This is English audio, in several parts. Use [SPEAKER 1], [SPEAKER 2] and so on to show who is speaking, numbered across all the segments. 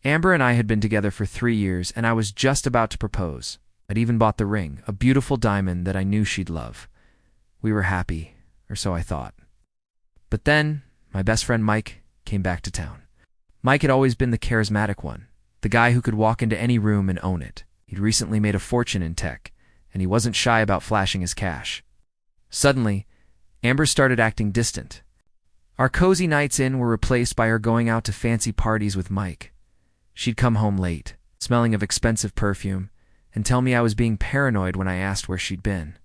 [SPEAKER 1] Amber and I had been together for 3 years, and I was just about to propose. I'd even bought the ring, a beautiful diamond that I knew she'd love. We were happy, or so I thought. But then, my best friend Mike came back to town. Mike had always been the charismatic one, the guy who could walk into any room and own it. He'd recently made a fortune in tech, and he wasn't shy about flashing his cash. Suddenly, Amber started acting distant. Our cozy nights in were replaced by her going out to fancy parties with Mike. She'd come home late, smelling of expensive perfume, and tell me I was being paranoid when I asked where she'd been.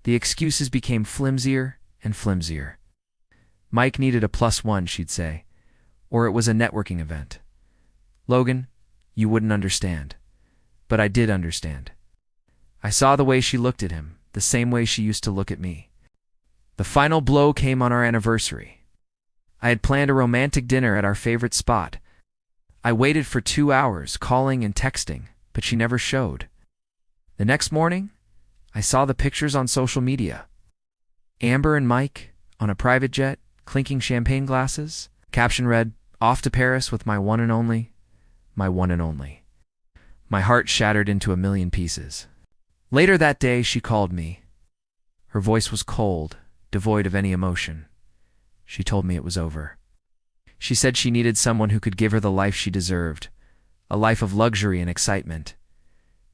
[SPEAKER 1] The excuses became flimsier and flimsier. Mike needed a +1, she'd say, or it was a networking event. Logan, you wouldn't understand. But I did understand. I saw the way she looked at him, the same way she used to look at me. The final blow came on our anniversary. I had planned a romantic dinner at our favorite spot. I waited for 2 hours, calling and texting, but she never showed. The next morning, I saw the pictures on social media. Amber and Mike, on a private jet, clinking champagne glasses. Caption read, "Off to Paris with my one and only, my one and only." My heart shattered into a million pieces. Later that day, she called me. Her voice was cold, devoid of any emotion. She told me it was over. She said she needed someone who could give her the life she deserved, a life of luxury and excitement.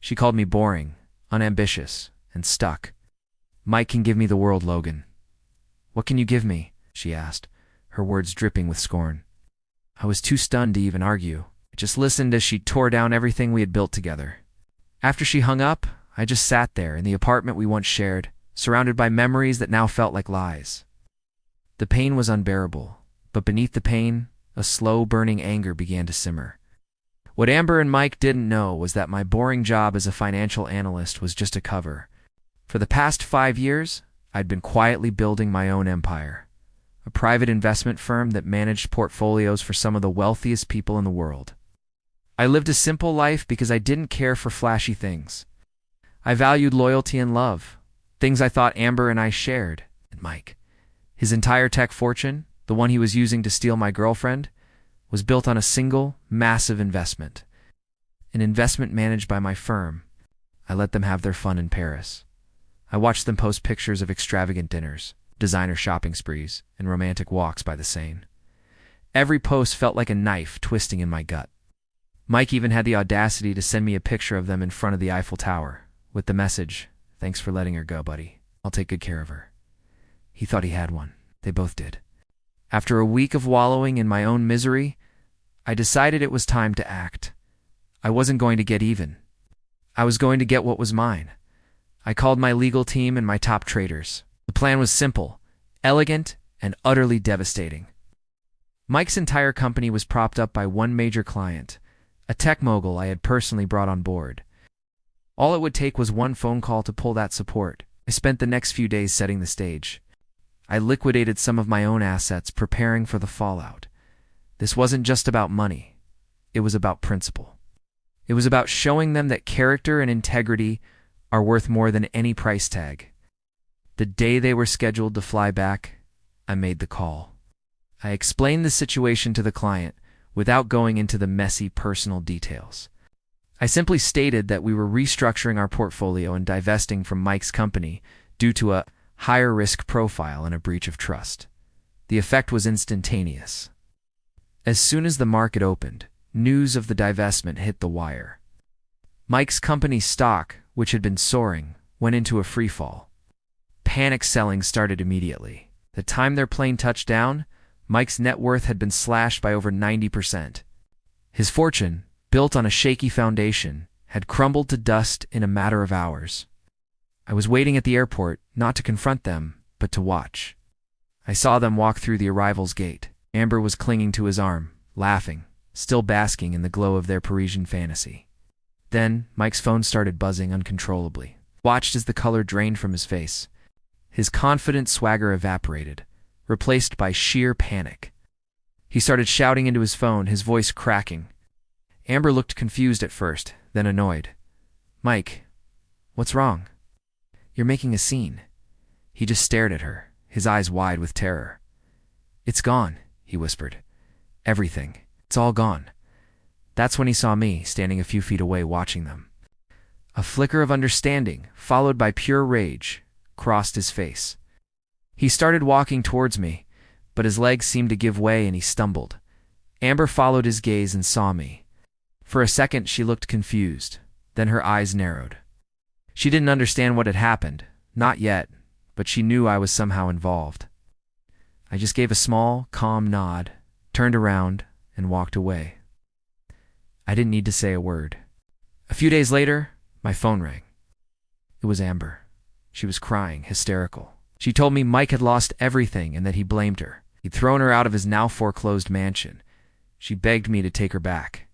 [SPEAKER 1] She called me boring, unambitious, and stuck. "Mike can give me the world, Logan." "What can you give me?" she asked, her words dripping with scorn. I was too stunned to even argue. I just listened as she tore down everything we had built together. After she hung up, I just sat there in the apartment we once shared, surrounded by memories that now felt like lies. The pain was unbearable, but beneath the pain, a slow burning anger began to simmer. What Amber and Mike didn't know was that my boring job as a financial analyst was just a cover. For the past 5 years, I'd been quietly building my own empire, a private investment firm that managed portfolios for some of the wealthiest people in the world. I lived a simple life because I didn't care for flashy things. I valued loyalty and love, things I thought Amber and I shared. And Mike, his entire tech fortune, the one he was using to steal my girlfriend, was built on a single, massive investment. An investment managed by my firm. I let them have their fun in Paris. I watched them post pictures of extravagant dinners, designer shopping sprees, and romantic walks by the Seine. Every post felt like a knife twisting in my gut. Mike even had the audacity to send me a picture of them in front of the Eiffel Tower, with the message, "Thanks for letting her go, buddy. I'll take good care of her." He thought he had one. They both did. After a week of wallowing in my own misery, I decided it was time to act. I wasn't going to get even. I was going to get what was mine. I called my legal team and my top traders. The plan was simple, elegant, and utterly devastating. Mike's entire company was propped up by one major client, a tech mogul I had personally brought on board. All it would take was one phone call to pull that support. I spent the next few days setting the stage. I liquidated some of my own assets, preparing for the fallout. This wasn't just about money. It was about principle. It was about showing them that character and integrity are worth more than any price tag. The day they were scheduled to fly back, I made the call. I explained the situation to the client without going into the messy personal details. I simply stated that we were restructuring our portfolio and divesting from Mike's company due to a higher risk profile and a breach of trust. The effect was instantaneous. As soon as the market opened, news of the divestment hit the wire. Mike's company's stock, which had been soaring, went into a freefall. Panic selling started immediately. The time their plane touched down, Mike's net worth had been slashed by over 90%. His fortune, built on a shaky foundation, had crumbled to dust in a matter of hours. I was waiting at the airport, not to confront them, but to watch. I saw them walk through the arrivals gate. Amber was clinging to his arm, laughing, still basking in the glow of their Parisian fantasy. Then, Mike's phone started buzzing uncontrollably. Watched as the color drained from his face. His confident swagger evaporated, replaced by sheer panic. He started shouting into his phone, his voice cracking. Amber looked confused at first, then annoyed. "Mike, what's wrong?" "You're making a scene." He just stared at her, his eyes wide with terror. "It's gone," he whispered. "Everything. It's all gone." That's when he saw me, standing a few feet away watching them. A flicker of understanding, followed by pure rage, crossed his face. He started walking towards me, but his legs seemed to give way and he stumbled. Amber followed his gaze and saw me. For a second she looked confused, then her eyes narrowed. She didn't understand what had happened, not yet, but she knew I was somehow involved. I just gave a small, calm nod, turned around, and walked away. I didn't need to say a word. A few days later, my phone rang. It was Amber. She was crying, hysterical. She told me Mike had lost everything and that he blamed her. He'd thrown her out of his now foreclosed mansion. She begged me to take her back.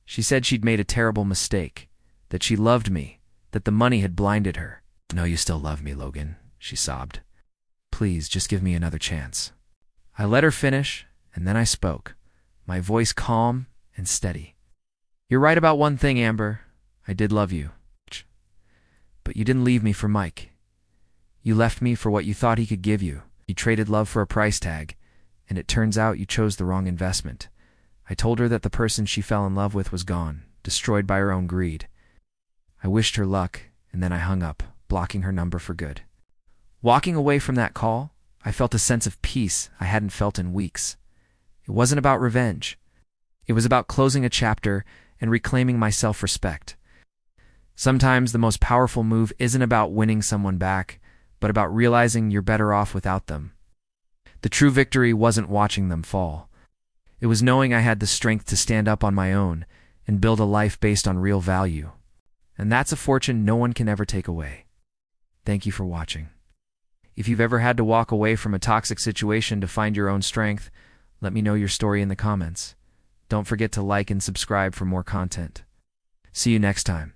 [SPEAKER 1] She said she'd made a terrible mistake, that she loved me, that the money had blinded her. "No, you still love me, Logan," she sobbed. "Please, just give me another chance." I let her finish, and then I spoke, my voice calm and steady. "You're right about one thing, Amber. I did love you. But you didn't leave me for Mike. You left me for what you thought he could give you. You traded love for a price tag, and it turns out you chose the wrong investment." I told her that the person she fell in love with was gone, destroyed by her own greed. I wished her luck, and then I hung up, blocking her number for good. Walking away from that call, I felt a sense of peace I hadn't felt in weeks. It wasn't about revenge. It was about closing a chapter and reclaiming my self-respect. Sometimes the most powerful move isn't about winning someone back, but about realizing you're better off without them. The true victory wasn't watching them fall. It was knowing I had the strength to stand up on my own and build a life based on real value. And that's a fortune no one can ever take away. Thank you for watching. If you've ever had to walk away from a toxic situation to find your own strength, let me know your story in the comments. Don't forget to like and subscribe for more content. See you next time.